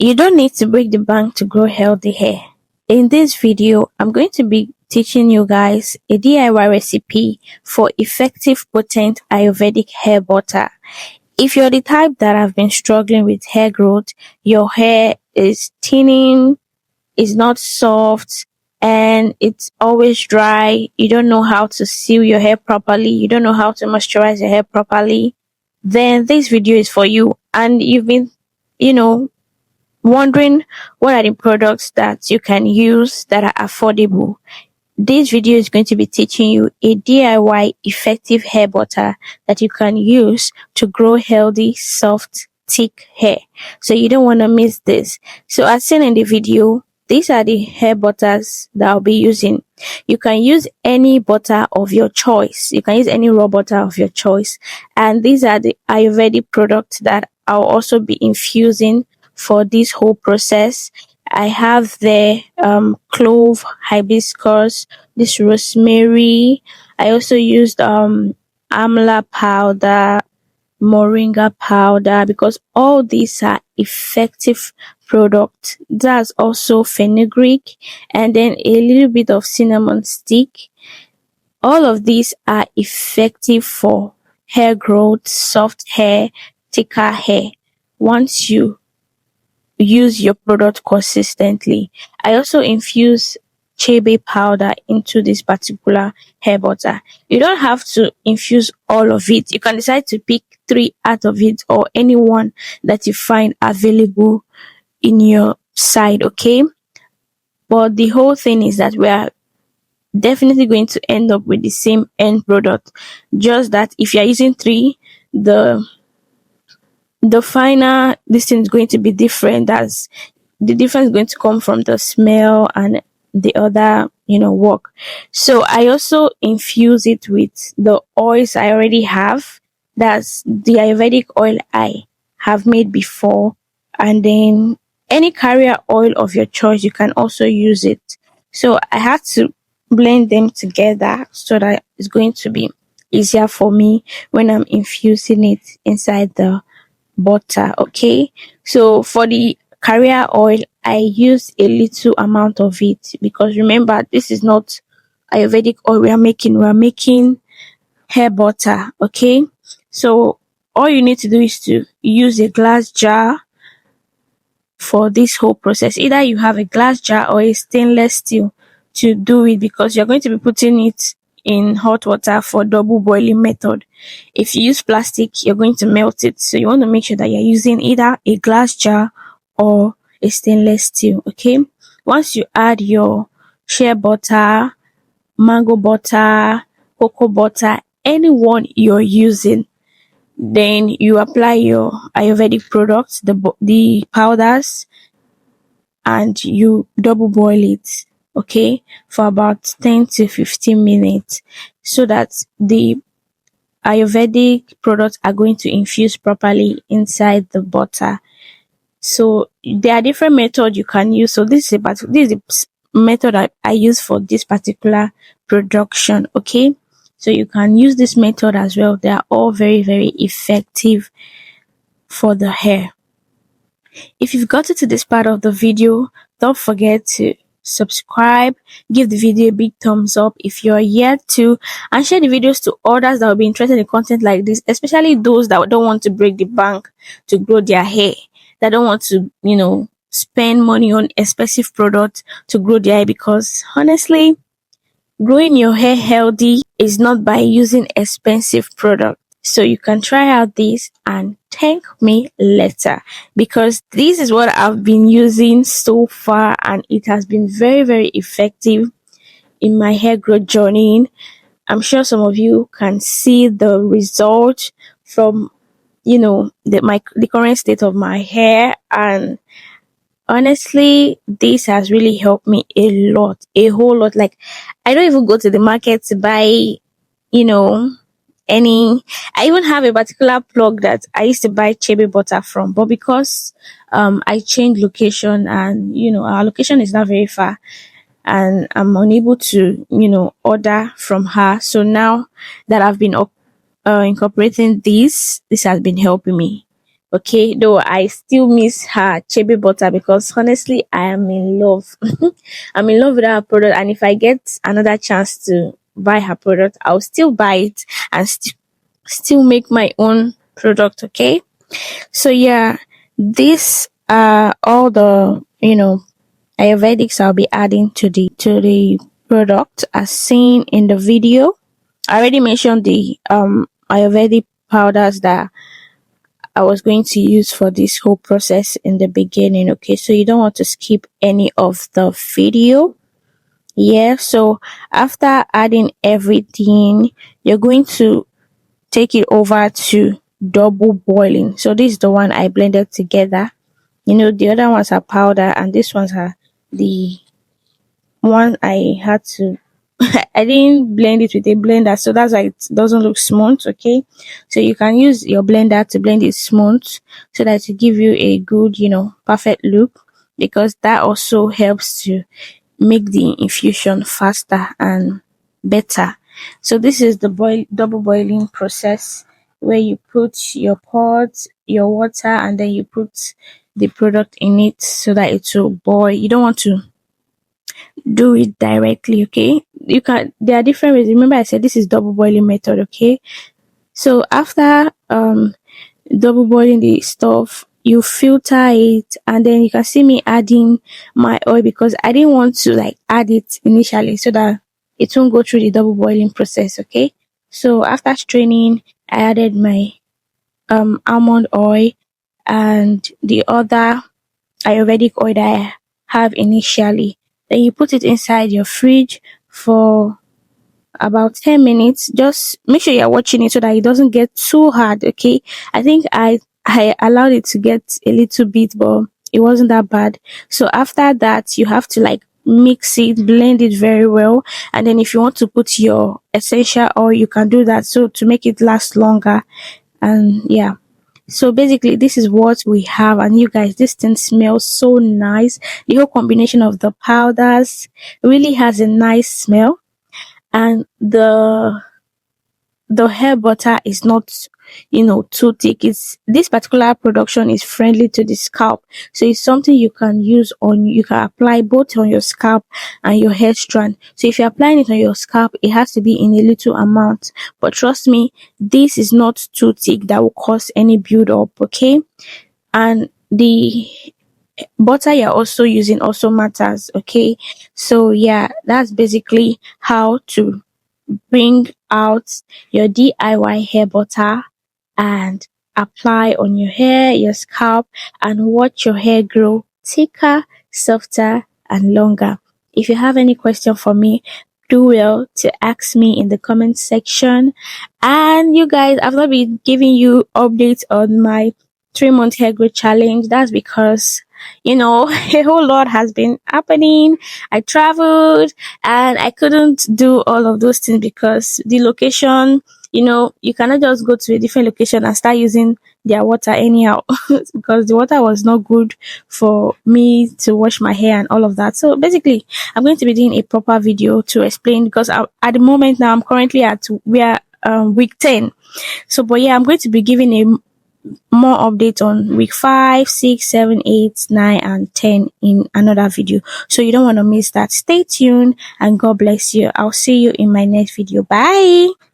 You don't need to break the bank to grow healthy hair. In this video, I'm going to be teaching you guys a DIY recipe for effective potent Ayurvedic hair butter. If you're the type that have been struggling with hair growth, your hair is thinning, is not soft, and it's always dry, you don't know how to seal your hair properly, you don't know how to moisturize your hair properly, then this video is for you. And you've been, you know, wondering what are the products that you can use that are affordable. This video is going to be teaching you a DIY effective hair butter that you can use to grow healthy, soft, thick hair. So you don't want to miss this. So as seen in the video, these are the hair butters that I'll be using. You can use any butter of your choice. You can use any raw butter of your choice. And these are the Ayurvedic products that I'll also be infusing for this whole process. I have the clove, hibiscus, this rosemary. I also used amla powder, moringa powder, because all these are effective products. That's also fenugreek, and then a little bit of cinnamon stick. All of these are effective for hair growth, soft hair, thicker hair. Once you use your product consistently. I also infuse chebe powder into this particular hair butter. You don't have to infuse all of it. You can decide to pick 3 out of it, or any one that you find available in your side, okay? But the whole thing is that we are definitely going to end up with the same end product. Just that if you're using 3, the final this thing is going to be different. As the difference is going to come from the smell and the other work. So I also infuse it with the oils I already have. That's the Ayurvedic oil I have made before, and then any carrier oil of your choice, you can also use it. So I had to blend them together so that it's going to be easier for me when I'm infusing it inside the butter. Okay, so for the carrier oil, I use a little amount of it, because remember, this is not Ayurvedic oil we are making hair butter. Okay, so all you need to do is to use a glass jar for this whole process. Either you have a glass jar or a stainless steel to do it, because you're going to be putting it in hot water for double boiling method. If you use plastic, you're going to melt it. So you want to make sure that you're using either a glass jar or a stainless steel. Okay. Once you add your shea butter, mango butter, cocoa butter, any one you're using, then you apply your Ayurvedic products, the powders, and you double boil it, okay, for about 10 to 15 minutes, so that the Ayurvedic products are going to infuse properly inside the butter. So there are different methods you can use. So this is the method I use for this particular production, okay? So you can use this method as well. They are all very, very effective for the hair. If you've gotten to this part of the video, don't forget to subscribe, give the video a big thumbs up if you're yet to, and share the videos to others that will be interested in content like this, especially those that don't want to break the bank to grow their hair, that don't want to, spend money on expensive products to grow their hair, because honestly, growing your hair healthy is not by using expensive products. So you can try out this and thank me later, because this is what I've been using so far, and it has been very, very effective in my hair growth journey. I'm sure some of you can see the result from the current state of my hair, and honestly, this has really helped me a lot, a whole lot. Like, I don't even go to the market to buy, you know, any. I even have a particular plug that I used to buy chebe butter from, but because I changed location, and our location is not very far, and I'm unable to order from her. So now that I've been incorporating this has been helping me. Okay, though I still miss her chebe butter because honestly I am in love. I'm in love with her product, and if I get another chance to buy her product, I'll still buy it and still make my own product. Okay, so yeah, these are all the Ayurvedics I'll be adding to the product as seen in the video. I already mentioned the Ayurvedic powders that I was going to use for this whole process in the beginning. Okay, so you don't want to skip any of the video. Yeah, so after adding everything, you're going to take it over to double boiling. So this is the one I blended together. The other ones are powder, and this ones are the one I had to I didn't blend it with a blender, so that's why it doesn't look smooth. Okay, so you can use your blender to blend it smooth so that to give you a good, perfect look, because that also helps to make the infusion faster and better. So this is the double boiling process where you put your pot, your water, and then you put the product in it so that it will boil. You don't want to do it directly. Okay, there are different ways. Remember I said this is double boiling method. Okay, so after double boiling the stuff, you filter it, and then you can see me adding my oil because I didn't want to like add it initially so that it won't go through the double boiling process. Okay, so after straining, I added my almond oil and the other Ayurvedic oil that I have initially. Then you put it inside your fridge for about 10 minutes. Just make sure you're watching it so that it doesn't get too hard. Okay, I think I allowed it to get a little bit, but it wasn't that bad. So after that, you have to like mix it, blend it very well, and then if you want to put your essential oil, you can do that, so to make it last longer. And yeah, so basically this is what we have, and you guys, this thing smells so nice. The whole combination of the powders really has a nice smell, and the hair butter is not too thick. It's This particular production is friendly to the scalp, so it's something you can apply both on your scalp and your hair strand. So if you're applying it on your scalp, it has to be in a little amount, but trust me, this is not too thick that will cause any build up. Okay, and the butter you're also using also matters. Okay, so yeah, that's basically how to bring out your DIY hair butter and apply on your hair, your scalp, and watch your hair grow thicker, softer, and longer. If you have any question for me, do well to ask me in the comment section. And you guys, I've not been giving you updates on my 3-month hair growth challenge. That's because a whole lot has been happening. I traveled and I couldn't do all of those things because the location, you cannot just go to a different location and start using their water anyhow because the water was not good for me to wash my hair and all of that. So basically, I'm going to be doing a proper video to explain because at the moment now I'm currently at week 10. So, but yeah, I'm going to be giving a more updates on week 5, 6, 7, 8, 9, and 10 in another video. So you don't want to miss that. Stay tuned and God bless you. I'll see you in my next video. Bye.